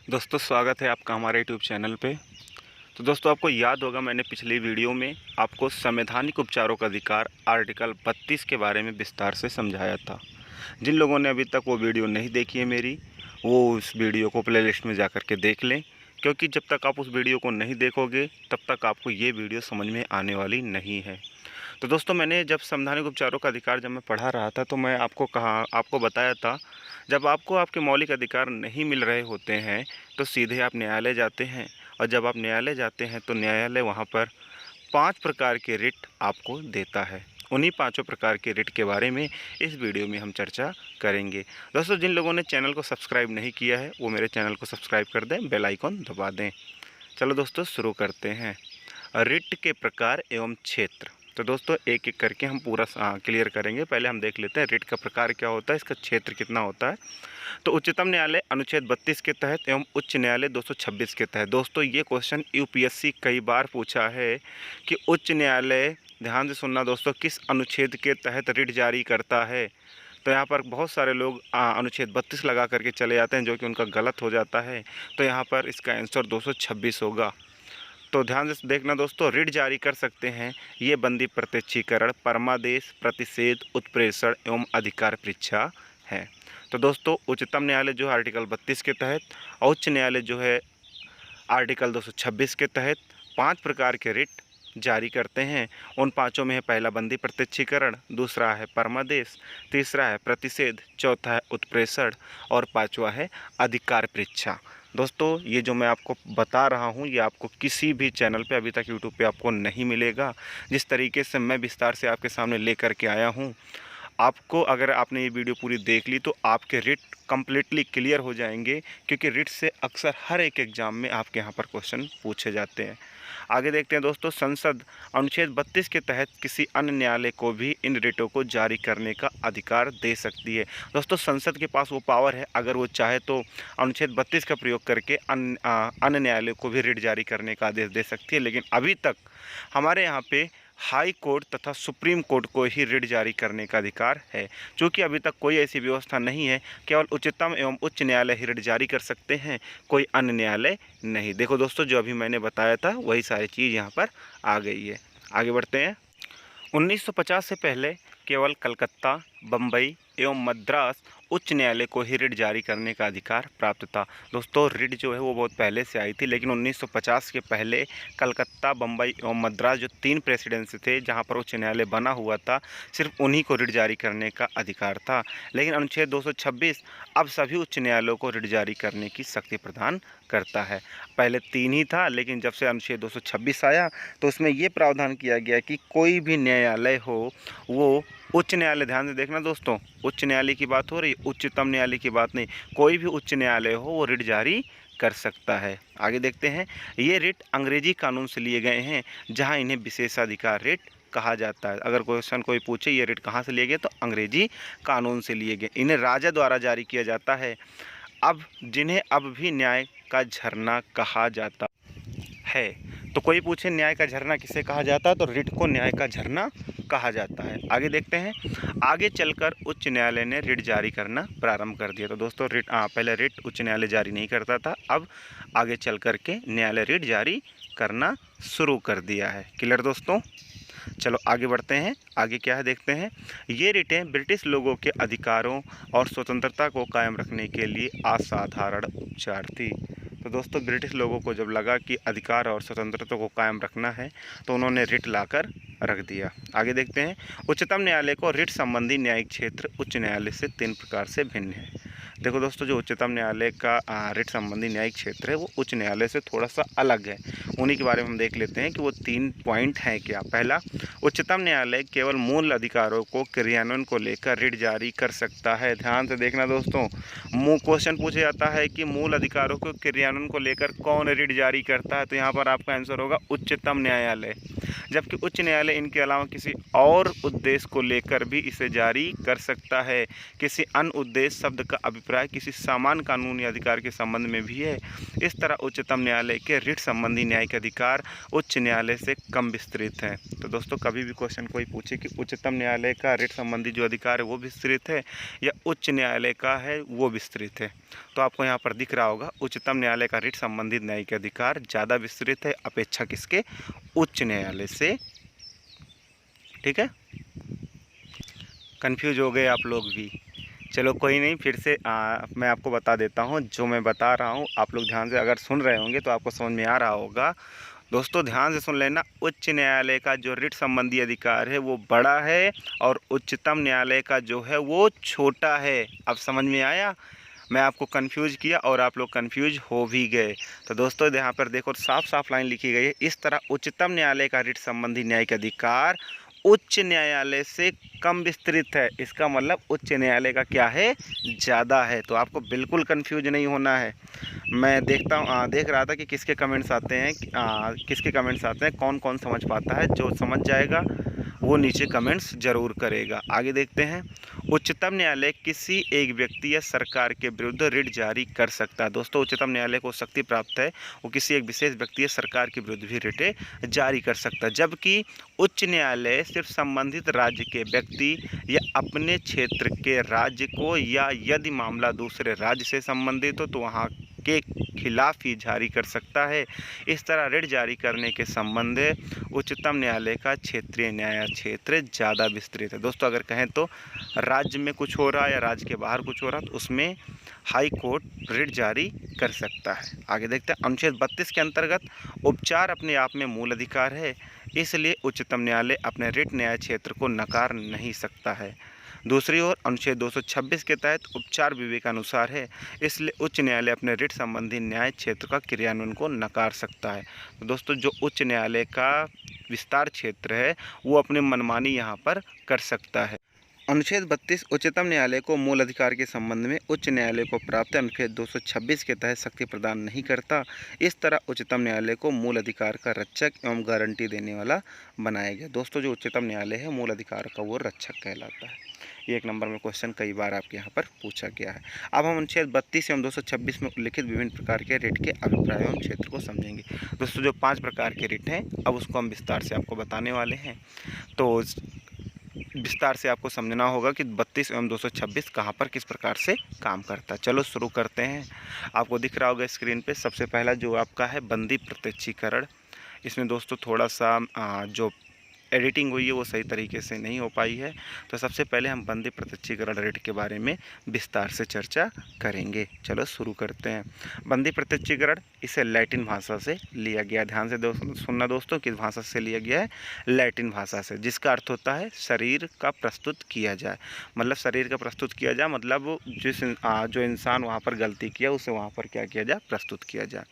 दोस्तों स्वागत है आपका हमारे यूट्यूब चैनल पे। तो दोस्तों आपको याद होगा मैंने पिछली वीडियो में आपको संवैधानिक उपचारों का अधिकार आर्टिकल 32 के बारे में विस्तार से समझाया था। जिन लोगों ने अभी तक वो वीडियो नहीं देखी है मेरी, वो उस वीडियो को प्लेलिस्ट में जा कर के देख लें, क्योंकि जब तक आप उस वीडियो को नहीं देखोगे तब तक आपको ये वीडियो समझ में आने वाली नहीं है। तो दोस्तों मैंने जब संवैधानिक उपचारों का अधिकार जब मैं पढ़ा रहा था तो मैं आपको बताया था, जब आपको आपके मौलिक अधिकार नहीं मिल रहे होते हैं तो सीधे आप न्यायालय जाते हैं, और जब आप न्यायालय जाते हैं तो न्यायालय वहाँ पर 5 प्रकार के रिट आपको देता है। उन्हीं पाँचों प्रकार के रिट के बारे में इस वीडियो में हम चर्चा करेंगे। दोस्तों जिन लोगों ने चैनल को सब्सक्राइब नहीं किया है वो मेरे चैनल को सब्सक्राइब कर दें, बेल आइकॉन दबा दें। चलो दोस्तों शुरू करते हैं। रिट के प्रकार एवं क्षेत्र। तो दोस्तों एक एक करके हम पूरा क्लियर करेंगे। पहले हम देख लेते हैं रिट का प्रकार क्या होता है, इसका क्षेत्र कितना होता है। तो उच्चतम न्यायालय अनुच्छेद 32 के तहत एवं उच्च न्यायालय 226 के तहत। दोस्तों ये क्वेश्चन यूपीएससी कई बार पूछा है कि उच्च न्यायालय, ध्यान से सुनना दोस्तों, किस अनुच्छेद के तहत रिट जारी करता है। तो यहाँ पर बहुत सारे लोग अनुच्छेद 32 लगा करके चले जाते हैं, जो कि उनका गलत हो जाता है। तो यहाँ पर इसका आंसर 226 होगा। तो ध्यान से देखना दोस्तों, रिट जारी कर सकते हैं ये बंदी प्रत्यक्षीकरण, परमादेश, प्रतिषेध, उत्प्रेषण एवं अधिकार परीक्षा है। तो दोस्तों उच्चतम न्यायालय जो है आर्टिकल 32 के तहत, और उच्च न्यायालय जो है आर्टिकल 226 के तहत 5 प्रकार के रिट जारी करते हैं। उन पांचों में है पहला बंदी प्रत्यक्षीकरण, दूसरा है परमादेश, तीसरा है प्रतिषेध, चौथा है उत्प्रेषण और पांचवा है अधिकार परीक्षा। दोस्तों ये जो मैं आपको बता रहा हूँ ये आपको किसी भी चैनल पे अभी तक यूट्यूब पे आपको नहीं मिलेगा। जिस तरीके से मैं विस्तार से आपके सामने ले करके आया हूँ, आपको अगर आपने ये वीडियो पूरी देख ली तो आपके रिट कम्प्लीटली क्लियर हो जाएंगे, क्योंकि रिट से अक्सर हर एक एग्ज़ाम में आपके यहाँ पर क्वेश्चन पूछे जाते हैं। आगे देखते हैं दोस्तों, संसद अनुच्छेद 32 के तहत किसी अन्य न्यायालय को भी इन रिटों को जारी करने का अधिकार दे सकती है। दोस्तों संसद के पास वो पावर है, अगर वो चाहे तो अनुच्छेद 32 का प्रयोग करके अन्य न्यायालय को भी रिट जारी करने का आदेश दे सकती है। लेकिन अभी तक हमारे यहाँ पे हाई कोर्ट तथा सुप्रीम कोर्ट को ही रिट जारी करने का अधिकार है। चूँकि अभी तक कोई ऐसी व्यवस्था नहीं है, केवल उच्चतम एवं उच्च न्यायालय ही रिट जारी कर सकते हैं, कोई अन्य न्यायालय नहीं। देखो दोस्तों जो अभी मैंने बताया था वही सारी चीज़ यहाँ पर आ गई है। आगे बढ़ते हैं। 1950 से पहले केवल कलकत्ता, बम्बई एवं मद्रास उच्च न्यायालय को ही रिट जारी करने का अधिकार प्राप्त था। दोस्तों रिट जो है वो बहुत पहले से आई थी, लेकिन 1950 के पहले कलकत्ता, बम्बई एवं मद्रास जो 3 प्रेसिडेंसी थे जहां पर उच्च न्यायालय बना हुआ था, सिर्फ उन्हीं को रिट जारी करने का अधिकार था। लेकिन अनुच्छेद 226 अब सभी उच्च न्यायालयों को रिट जारी करने की शक्ति प्रदान करता है। पहले 3 ही था, लेकिन जब से अनुच्छेद 226 आया तो उसमें ये प्रावधान किया गया कि कोई भी न्यायालय हो, वो उच्च न्यायालय, ध्यान से देखना दोस्तों, उच्च न्यायालय की बात हो रही, उच्चतम न्यायालय की बात नहीं, कोई भी उच्च न्यायालय हो वो रिट जारी कर सकता है। आगे देखते हैं। ये रिट अंग्रेजी कानून से लिए गए हैं, जहां इन्हें विशेषाधिकार रिट कहा जाता है। अगर क्वेश्चन कोई पूछे ये रिट कहाँ से लिए गए, तो अंग्रेजी कानून से लिए गए। इन्हें राजा द्वारा जारी किया जाता है, अब जिन्हें अब भी न्याय का झरना कहा जाता है। तो कोई पूछे न्याय का झरना किसे कहा जाता है, तो रिट को न्याय का झरना कहा जाता है। आगे देखते हैं। आगे चलकर उच्च न्यायालय ने रिट जारी करना प्रारंभ कर दिया। तो दोस्तों रिट पहले रिट उच्च न्यायालय जारी नहीं करता था, अब आगे चल कर के न्यायालय रिट जारी करना शुरू कर दिया है। क्लियर दोस्तों, चलो आगे बढ़ते हैं। आगे क्या है देखते हैं। ये रिटें ब्रिटिश लोगों के अधिकारों और स्वतंत्रता को कायम रखने के लिए असाधारण उपचार थी। तो दोस्तों ब्रिटिश लोगों को जब लगा कि अधिकार और स्वतंत्रता को कायम रखना है तो उन्होंने रिट लाकर रख दिया। आगे देखते हैं। उच्चतम न्यायालय को रिट संबंधी न्यायिक क्षेत्र उच्च न्यायालय से 3 प्रकार से भिन्न है। देखो दोस्तों जो उच्चतम न्यायालय का रिट संबंधी न्यायिक क्षेत्र है वो उच्च न्यायालय से थोड़ा सा अलग है। उन्हीं के बारे में हम देख लेते हैं कि वो 3 पॉइंट हैं क्या। पहला, उच्चतम न्यायालय केवल मूल अधिकारों को क्रियान्वयन को लेकर रिट जारी कर सकता है। ध्यान से देखना दोस्तों, क्वेश्चन पूछा जाता है कि मूल अधिकारों को क्रियान्वयन को लेकर कौन रिट जारी करता है, तो यहाँ पर आपका आंसर होगा उच्चतम न्यायालय। जबकि उच्च न्यायालय इनके अलावा किसी और उद्देश्य को लेकर भी इसे जारी कर सकता है। किसी अन्य उद्देश्य शब्द का अभिप्राय किसी सामान्य कानूनी अधिकार के संबंध में भी है। इस तरह उच्चतम न्यायालय के रिट संबंधी न्यायिक अधिकार उच्च न्यायालय से कम विस्तृत हैं। तो दोस्तों कभी भी क्वेश्चन कोई पूछे कि उच्चतम न्यायालय का रिट संबंधी जो अधिकार है वो विस्तृत है या उच्च न्यायालय का है वो विस्तृत है, तो आपको यहाँ पर दिख रहा होगा उच्चतम न्यायालय का रिट संबंधित न्यायिक अधिकार ज़्यादा विस्तृत है अपेक्षा किसके, उच्च न्यायालय से। ठीक है, कंफ्यूज हो गए आप लोग भी। चलो कोई नहीं, फिर से मैं आपको बता देता हूँ जो मैं बता रहा हूँ, आप लोग ध्यान से अगर सुन रहे होंगे तो आपको समझ में आ रहा होगा। दोस्तों ध्यान से सुन लेना, उच्च न्यायालय का जो रिट संबंधी अधिकार है वो बड़ा है और उच्चतम न्यायालय का जो है वो छोटा है। अब समझ में आया, मैं आपको कंफ्यूज किया और आप लोग कंफ्यूज हो भी गए। तो दोस्तों यहाँ पर देखो साफ साफ लाइन लिखी गई है, इस तरह उच्चतम न्यायालय का रिट संबंधी न्यायिक अधिकार उच्च न्यायालय से कम विस्तृत है। इसका मतलब उच्च न्यायालय का क्या है, ज़्यादा है। तो आपको बिल्कुल कंफ्यूज नहीं होना है। मैं देख रहा था कि किसके कमेंट्स आते हैं, किसके कमेंट्स आते हैं, कौन कौन समझ पाता है। जो समझ जाएगा वो नीचे कमेंट्स ज़रूर करेगा। आगे देखते हैं, उच्चतम न्यायालय किसी एक व्यक्ति या सरकार के विरुद्ध रिट जारी कर सकता है। दोस्तों उच्चतम न्यायालय को शक्ति प्राप्त है, वो किसी एक विशेष व्यक्ति या सरकार के विरुद्ध भी रिटें जारी कर सकता है, जबकि उच्च न्यायालय सिर्फ संबंधित राज्य के व्यक्ति या अपने क्षेत्र के राज्य को, या यदि मामला दूसरे राज्य से संबंधित हो तो वहाँ के खिलाफ ही जारी कर सकता है। इस तरह रिट जारी करने के संबंध उच्चतम न्यायालय का क्षेत्रीय न्याय क्षेत्र ज़्यादा विस्तृत है। दोस्तों अगर कहें तो राज्य में कुछ हो रहा है या राज्य के बाहर कुछ हो रहा है तो उसमें हाई कोर्ट रिट जारी कर सकता है। आगे देखते हैं, अनुच्छेद 32 के अंतर्गत उपचार अपने आप में मूल अधिकार है, इसलिए उच्चतम न्यायालय अपने रिट न्याय क्षेत्र को नकार नहीं सकता है। दूसरी ओर अनुच्छेद 226 के तहत उपचार विवेकानुसार है, इसलिए उच्च न्यायालय अपने रिट संबंधी न्याय क्षेत्र का क्रियान्वयन को नकार सकता है। तो दोस्तों जो उच्च न्यायालय का विस्तार क्षेत्र है वो अपने मनमानी यहाँ पर कर सकता है। अनुच्छेद 32 उच्चतम न्यायालय को मूल अधिकार के संबंध में उच्च न्यायालय को प्राप्त अनुच्छेद 226 के तहत शक्ति प्रदान नहीं करता। इस तरह उच्चतम न्यायालय को मूल अधिकार का रक्षक एवं गारंटी देने वाला बनाया गया। दोस्तों जो उच्चतम न्यायालय है मूल अधिकार का वो रक्षक कहलाता है। ये 1 नंबर में क्वेश्चन कई बार आपके यहाँ पर पूछा गया है। अब हम अनुच्छेद 32 एवं 226 में उल्लिखित विभिन्न प्रकार के रिट के अभिप्राय एवं क्षेत्र को समझेंगे। दोस्तों जो 5 प्रकार के रिट हैं अब उसको हम विस्तार से आपको बताने वाले हैं। तो विस्तार से आपको समझना होगा कि 32 एवं 226 कहाँ पर किस प्रकार से काम करता है। चलो शुरू करते हैं। आपको दिख रहा होगा स्क्रीन पे सबसे पहला जो आपका है बंदी प्रत्यक्षीकरण। इसमें दोस्तों थोड़ा सा जो एडिटिंग हुई है वो सही तरीके से नहीं हो पाई है, तो सबसे पहले हम बंदी प्रत्यक्षीकरण रिट के बारे में विस्तार से चर्चा करेंगे। चलो शुरू करते हैं। बंदी प्रत्यक्षीकरण इसे लैटिन भाषा से लिया गया। ध्यान से सुनना दोस्तों, किस भाषा से लिया गया है, लैटिन भाषा से, जिसका अर्थ होता है शरीर का प्रस्तुत किया जाए। मतलब शरीर का प्रस्तुत किया जाए मतलब जो इंसान वहाँ पर गलती किया उसे वहाँ पर क्या किया जाए, प्रस्तुत किया जाए।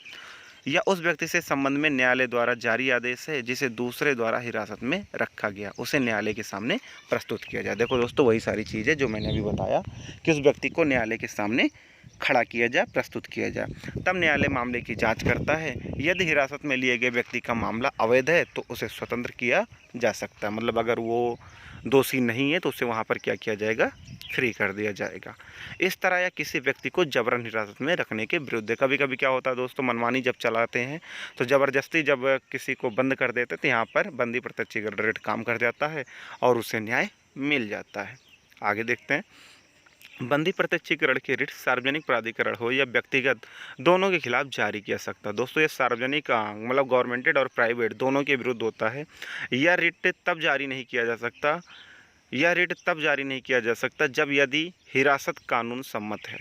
या उस व्यक्ति से संबंध में न्यायालय द्वारा जारी आदेश है जिसे दूसरे द्वारा हिरासत में रखा गया, उसे न्यायालय के सामने प्रस्तुत किया जाए। देखो दोस्तों वही सारी चीज़ें जो मैंने अभी बताया कि उस व्यक्ति को न्यायालय के सामने खड़ा किया जाए, प्रस्तुत किया जाए। तब न्यायालय मामले की जांच करता है। यदि हिरासत में लिए गए व्यक्ति का मामला अवैध है तो उसे स्वतंत्र किया जा सकता है। मतलब अगर वो दोषी नहीं है तो उसे वहाँ पर क्या किया जाएगा, फ्री कर दिया जाएगा। इस तरह या किसी व्यक्ति को जबरन हिरासत में रखने के विरुद्ध, कभी कभी क्या होता है दोस्तों, मनमानी जब चलाते हैं तो ज़बरदस्ती जब किसी को बंद कर देते तो यहाँ पर बंदी प्रत्यक्षीकरण रिट काम कर जाता है और उसे न्याय मिल जाता है। आगे देखते हैं, बंदी प्रत्यक्षीकरण की रिट सार्वजनिक प्राधिकरण हो या व्यक्तिगत दोनों के खिलाफ जारी किया सकता है। दोस्तों ये सार्वजनिक मतलब गवर्नमेंटेड और प्राइवेट दोनों के विरुद्ध होता है। यह रिट तब जारी नहीं किया जा सकता जब यदि हिरासत कानून सम्मत है।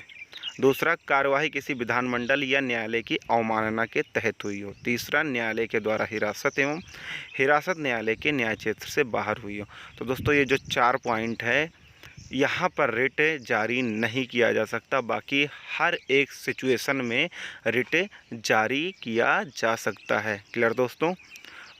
दूसरा, कार्यवाही किसी विधानमंडल या न्यायालय की अवमानना के तहत हुई हो। तीसरा, न्यायालय के द्वारा हिरासत न्यायालय के न्याय क्षेत्र से बाहर हुई हो। तो दोस्तों ये जो 4 पॉइंट है यहाँ पर रिट जारी नहीं किया जा सकता, बाकी हर एक सिचुएशन में रिट जारी किया जा सकता है। क्लियर दोस्तों।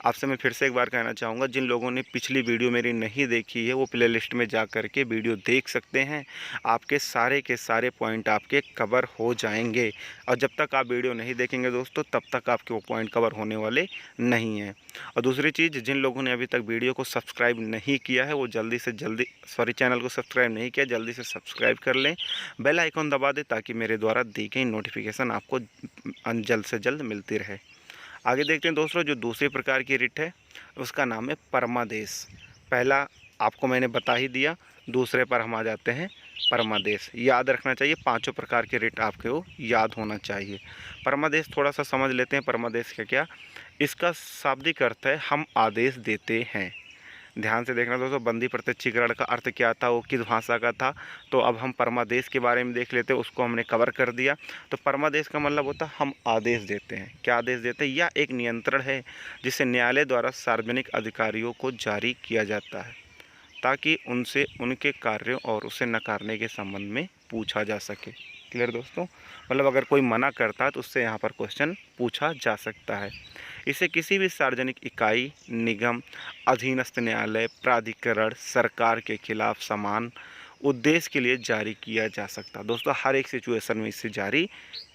आपसे मैं फिर से एक बार कहना चाहूँगा, जिन लोगों ने पिछली वीडियो मेरी नहीं देखी है वो प्लेलिस्ट में जा कर के वीडियो देख सकते हैं। आपके सारे के सारे पॉइंट आपके कवर हो जाएंगे, और जब तक आप वीडियो नहीं देखेंगे दोस्तों तब तक आपके वो पॉइंट कवर होने वाले नहीं हैं। और दूसरी चीज़, जिन लोगों ने अभी तक वीडियो को सब्सक्राइब नहीं किया है वो जल्दी से जल्दी चैनल को सब्सक्राइब नहीं किया, जल्दी से सब्सक्राइब कर लें, बेल आइकॉन दबा दें ताकि मेरे द्वारा दी गई नोटिफिकेशन आपको जल्द से जल्द मिलती रहे। आगे देखते हैं दोस्तों, जो दूसरे प्रकार की रिट है उसका नाम है परमादेश। पहला आपको मैंने बता ही दिया, दूसरे पर हम आ जाते हैं परमादेश। याद रखना चाहिए, पांचों प्रकार के रिट आपको याद होना चाहिए। परमादेश थोड़ा सा समझ लेते हैं। परमादेश का क्या, इसका शाब्दिक अर्थ है हम आदेश देते हैं। ध्यान से देखना दोस्तों, बंदी प्रत्यक्षीकरण का अर्थ क्या था, वो किस भाषा का था, तो अब हम परमादेश के बारे में देख लेते हैं। उसको हमने कवर कर दिया। तो परमादेश का मतलब होता है हम आदेश देते हैं। क्या आदेश देते हैं? यह एक नियंत्रण है जिसे न्यायालय द्वारा सार्वजनिक अधिकारियों को जारी किया जाता है ताकि उनसे उनके कार्यों और उसे नकारने के संबंध में पूछा जा सके। क्लियर दोस्तों? मतलब अगर कोई मना करता है तो उससे यहाँ पर क्वेश्चन पूछा जा सकता है। इसे किसी भी सार्वजनिक इकाई, निगम, अधीनस्थ न्यायालय, प्राधिकरण, सरकार के खिलाफ समान उद्देश्य के लिए जारी किया जा सकता। दोस्तों हर एक सिचुएशन में इसे जारी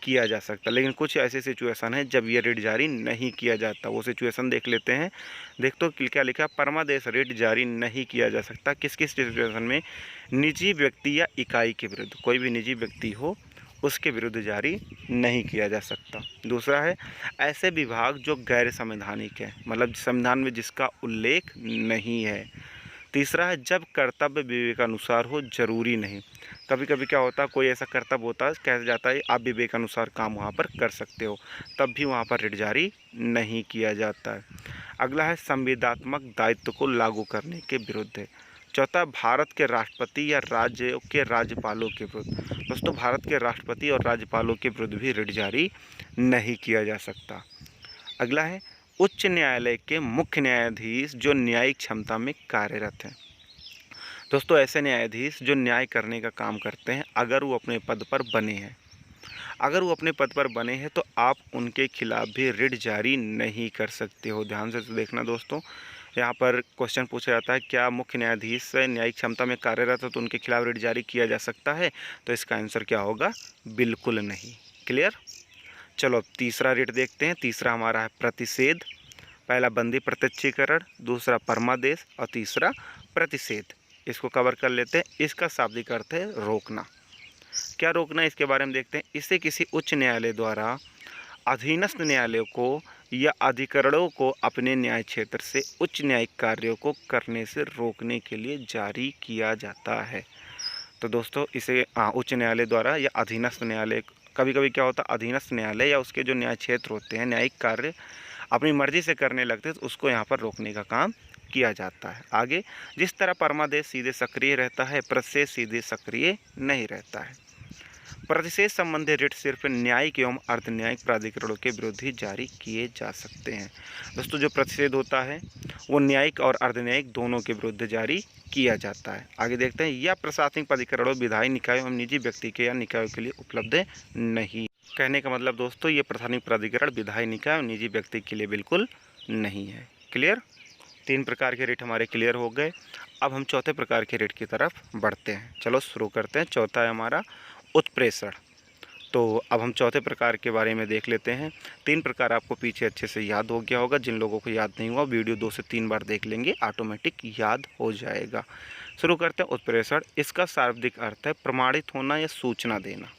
किया जा सकता, लेकिन कुछ ऐसे सिचुएशन है जब ये रिट जारी नहीं किया जाता। वो सिचुएशन देख लेते हैं। देख तो क्या लिखा, परमादेश रिट जारी नहीं किया जा सकता किस किस सिचुएशन में? निजी व्यक्ति या इकाई के विरुद्ध, कोई भी निजी व्यक्ति हो उसके विरुद्ध जारी नहीं किया जा सकता। दूसरा है ऐसे विभाग जो गैर संवैधानिक है, मतलब संविधान में जिसका उल्लेख नहीं है। तीसरा है जब कर्तव्य विवेकानुसार हो, जरूरी नहीं। कभी कभी क्या होता है, कोई ऐसा कर्तव्य होता है, कहा जाता है आप विवेकानुसार काम वहाँ पर कर सकते हो, तब भी वहाँ पर रिट जारी नहीं किया जाता है। अगला है संविदात्मक दायित्व को लागू करने के विरुद्ध है। चौथा, भारत के राष्ट्रपति या राज्य के राज्यपालों के विरुद्ध। दोस्तों भारत के राष्ट्रपति और राज्यपालों के विरुद्ध भी रिट जारी नहीं किया जा सकता। अगला है उच्च न्यायालय के मुख्य न्यायाधीश जो न्यायिक क्षमता में कार्यरत हैं। दोस्तों ऐसे न्यायाधीश जो न्याय करने का काम करते हैं, अगर वो अपने पद पर बने हैं, अगर वो अपने पद पर बने हैं तो आप उनके खिलाफ भी रिट जारी नहीं कर सकते हो। ध्यान से देखना दोस्तों, यहाँ पर क्वेश्चन पूछा जाता है क्या मुख्य न्यायाधीश से न्यायिक क्षमता में कार्यरत है तो उनके खिलाफ रिट जारी किया जा सकता है? तो इसका आंसर क्या होगा? बिल्कुल नहीं। क्लियर? चलो अब तीसरा रिट देखते हैं। तीसरा हमारा है प्रतिषेध। पहला बंदी प्रत्यक्षीकरण, दूसरा परमादेश और तीसरा प्रतिषेध। इसको कवर कर लेते हैं। इसका शाब्दिक अर्थ है रोकना। क्या रोकना है इसके बारे में देखते हैं। इसे किसी उच्च न्यायालय द्वारा अधीनस्थ न्यायालयों को या अधिकरणों को अपने न्याय क्षेत्र से उच्च न्यायिक कार्यों को करने से रोकने के लिए जारी किया जाता है। तो दोस्तों इसे उच्च न्यायालय द्वारा या अधीनस्थ न्यायालय, कभी कभी क्या होता है अधीनस्थ न्यायालय या उसके जो न्याय क्षेत्र होते हैं, न्यायिक कार्य अपनी मर्जी से करने लगते हैं तो उसको यहाँ पर रोकने का काम किया जाता है। आगे, जिस तरह परमादेश सीधे सक्रिय रहता है, प्रतिषेध सीधे सक्रिय नहीं रहता है। प्रतिषेध संबंधी रिट सिर्फ न्यायिक एवं अर्ध न्यायिक प्राधिकरणों के विरुद्ध ही जारी किए जा सकते हैं। दोस्तों जो प्रतिषेध होता है वो न्यायिक और अर्ध न्यायिक दोनों के विरुद्ध जारी किया जाता है। आगे देखते हैं, यह प्रशासनिक प्राधिकरणों, विधायी निकायों एवं निजी व्यक्ति के या निकायों के लिए उपलब्ध नहीं। कहने का मतलब दोस्तों ये प्रशासनिक प्राधिकरण विधायी निकाय और निजी व्यक्ति के लिए बिल्कुल नहीं है। क्लियर? तीन प्रकार के रिट हमारे क्लियर हो गए। अब हम चौथे प्रकार के रिट की तरफ बढ़ते हैं। चलो शुरू करते हैं। चौथा है हमारा उत्प्रेषण। तो अब हम चौथे प्रकार के बारे में देख लेते हैं। तीन प्रकार आपको पीछे अच्छे से याद हो गया होगा। जिन लोगों को याद नहीं हुआ वीडियो 2 से 3 बार देख लेंगे, ऑटोमेटिक याद हो जाएगा। शुरू करते हैं उत्प्रेषण। इसका शाब्दिक अर्थ है प्रमाणित होना या सूचना देना।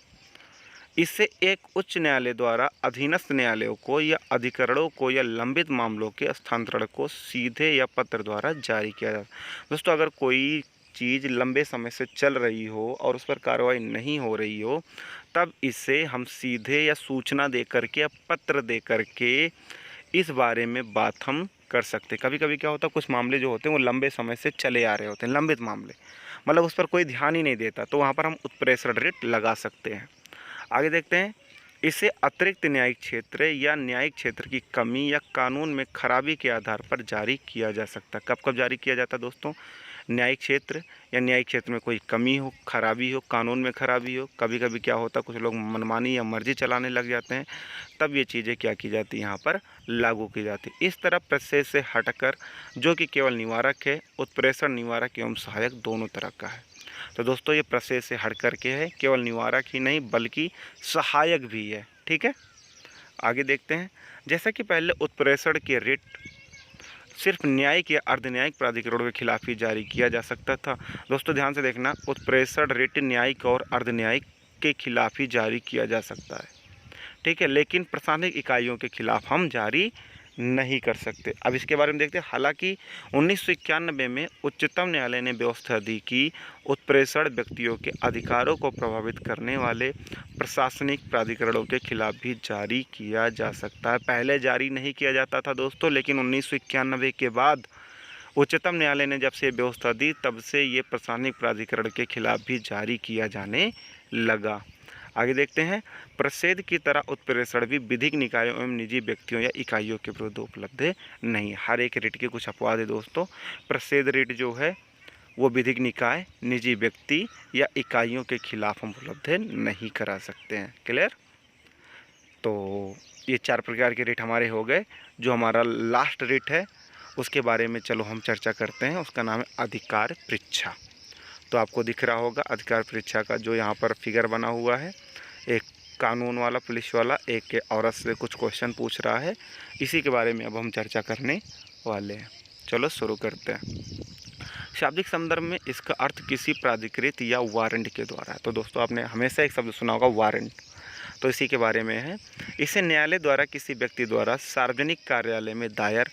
इससे एक उच्च न्यायालय द्वारा अधीनस्थ न्यायालयों को या अधिकरणों को या लंबित मामलों के स्थानांतरण को सीधे या पत्र द्वारा जारी किया जाता है। दोस्तों अगर कोई चीज़ लंबे समय से चल रही हो और उस पर कार्रवाई नहीं हो रही हो, तब इसे हम सीधे या सूचना दे करके या पत्र दे करके इस बारे में बात हम कर सकते हैं। कभी कभी क्या होता है, कुछ मामले जो होते हैं वो लंबे समय से चले आ रहे होते हैं, लंबित मामले, मतलब उस पर कोई ध्यान ही नहीं देता, तो वहाँ पर हम उत्प्रेषण रिट लगा सकते हैं। आगे देखते हैं, इसे अतिरिक्त न्यायिक क्षेत्र या न्यायिक क्षेत्र की कमी या कानून में खराबी के आधार पर जारी किया जा सकता है। कब कब जारी किया जाता है दोस्तों? न्यायिक क्षेत्र या न्यायिक क्षेत्र में कोई कमी हो, खराबी हो, कानून में खराबी हो, कभी कभी क्या होता है कुछ लोग मनमानी या मर्जी चलाने लग जाते हैं, तब ये चीज़ें क्या की जाती हैं यहाँ पर लागू की जाती है। इस तरह प्रशेष से हटकर जो कि केवल निवारक है, उत्प्रेषण निवारक एवं सहायक दोनों तरह का है। तो दोस्तों ये प्रशेष से हट करके है, केवल निवारक ही नहीं बल्कि सहायक भी है। ठीक है, आगे देखते हैं। जैसा कि पहले उत्प्रेषण के रिट सिर्फ न्यायिक या अर्धन्यायिक प्राधिकरणों के खिलाफ ही जारी किया जा सकता था। दोस्तों ध्यान से देखना, उत्प्रेषण रिट न्यायिक और अर्धन्यायिक के खिलाफ ही जारी किया जा सकता है। ठीक है, लेकिन प्रशासनिक इकाइयों के खिलाफ हम जारी नहीं कर सकते। अब इसके बारे में देखते हैं। हालांकि 1991 में उच्चतम न्यायालय ने व्यवस्था दी कि उत्प्रेषण व्यक्तियों के अधिकारों को प्रभावित करने वाले प्रशासनिक प्राधिकरणों के खिलाफ भी जारी किया जा सकता है। पहले जारी नहीं किया जाता था दोस्तों, लेकिन 1991 के बाद उच्चतम न्यायालय ने जब से व्यवस्था दी तब से ये प्रशासनिक प्राधिकरण के खिलाफ भी जारी किया जाने लगा। आगे देखते हैं। प्रसेद की तरह उत्प्रेषण भी विधिक निकायों एवं निजी व्यक्तियों या इकाइयों के विरुद्ध उपलब्ध नहीं। हर एक रिट के कुछ अपवाद है दोस्तों। प्रसेद रिट जो है वो विधिक निकाय, निजी व्यक्ति या इकाइयों के खिलाफ हम उपलब्ध नहीं करा सकते हैं। क्लियर? तो ये 4 प्रकार के रिट हमारे हो गए। जो हमारा लास्ट रिट है उसके बारे में चलो हम चर्चा करते हैं। उसका नाम है अधिकार परीक्षा। तो आपको दिख रहा होगा अधिकार परीक्षा का जो यहाँ पर फिगर बना हुआ है। एक कानून वाला पुलिस वाला एक औरत से कुछ क्वेश्चन पूछ रहा है। इसी के बारे में अब हम चर्चा करने वाले हैं। चलो शुरू करते हैं। शाब्दिक संदर्भ में इसका अर्थ किसी प्राधिकृत या वारंट के द्वारा है। तो दोस्तों आपने हमेशा एक शब्द सुना होगा वारंट, तो इसी के बारे में है। इसे न्यायालय द्वारा किसी व्यक्ति द्वारा सार्वजनिक कार्यालय में दायर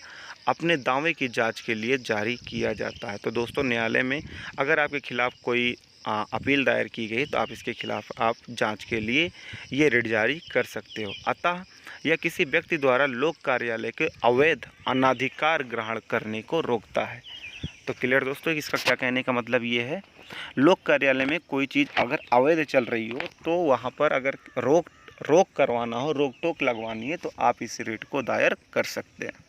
अपने दावे की जांच के लिए जारी किया जाता है। तो दोस्तों न्यायालय में अगर आपके खिलाफ कोई अपील दायर की गई तो आप इसके खिलाफ आप जांच के लिए ये रिट जारी कर सकते हो। अतः यह किसी व्यक्ति द्वारा लोक कार्यालय के अवैध अनाधिकार ग्रहण करने को रोकता है। तो क्लियर दोस्तों, इसका क्या कहने का मतलब ये है, लोक कार्यालय में कोई चीज़ अगर अवैध चल रही हो तो वहाँ पर अगर रोक करवाना हो, रोक टोक लगवानी है तो आप इस रिट को दायर कर सकते हैं।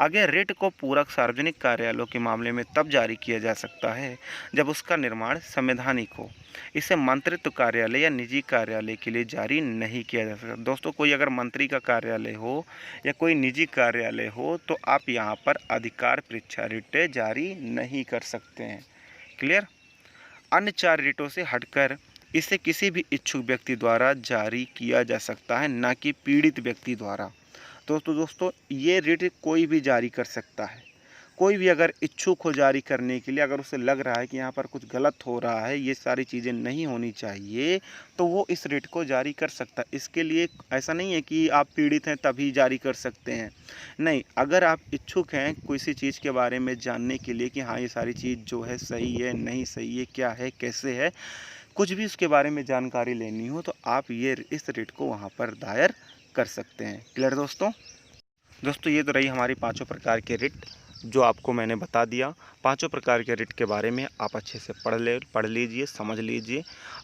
आगे रिट को पूरक सार्वजनिक कार्यालयों के मामले में तब जारी किया जा सकता है जब उसका निर्माण संवैधानिक हो। इसे मंत्रित्व कार्यालय या निजी कार्यालय के लिए जारी नहीं किया जा सकता। दोस्तों कोई अगर मंत्री का कार्यालय हो या कोई निजी कार्यालय हो तो आप यहाँ पर अधिकार परीक्षा रिट जारी नहीं कर सकते हैं। क्लियर? अन्य 4 रिटों से हटकर इसे किसी भी इच्छुक व्यक्ति द्वारा जारी किया जा सकता है, न कि पीड़ित व्यक्ति द्वारा। तो दोस्तों ये रिट कोई भी जारी कर सकता है। कोई भी अगर इच्छुक हो जारी करने के लिए, अगर उसे लग रहा है कि यहाँ पर कुछ गलत हो रहा है, ये सारी चीज़ें नहीं होनी चाहिए, तो वो इस रिट को जारी कर सकता है। इसके लिए ऐसा नहीं है कि आप पीड़ित हैं तभी जारी कर सकते हैं, नहीं। अगर आप इच्छुक हैं किसी चीज़ के बारे में जानने के लिए कि हाँ ये सारी चीज़ जो है सही है, नहीं सही है, क्या है, कैसे है, कुछ भी उसके बारे में जानकारी लेनी हो तो आप ये इस रिट को वहाँ पर दायर कर सकते हैं। क्लियर दोस्तों? दोस्तों ये तो रही हमारी 5 प्रकार के रिट जो आपको मैंने बता दिया। 5 प्रकार के रिट के बारे में आप अच्छे से पढ़ लीजिए, समझ लीजिए।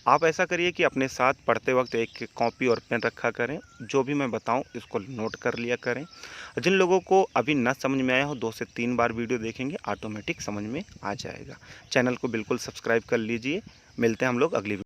आप ऐसा करिए कि अपने साथ पढ़ते वक्त एक कॉपी और पेन रखा करें। जो भी मैं बताऊं इसको नोट कर लिया करें। जिन लोगों को अभी न समझ में आया हो 2 से 3 बार वीडियो देखेंगे ऑटोमेटिक समझ में आ जाएगा। चैनल को बिल्कुल सब्सक्राइब कर लीजिए। मिलते हैं हम लोग अगली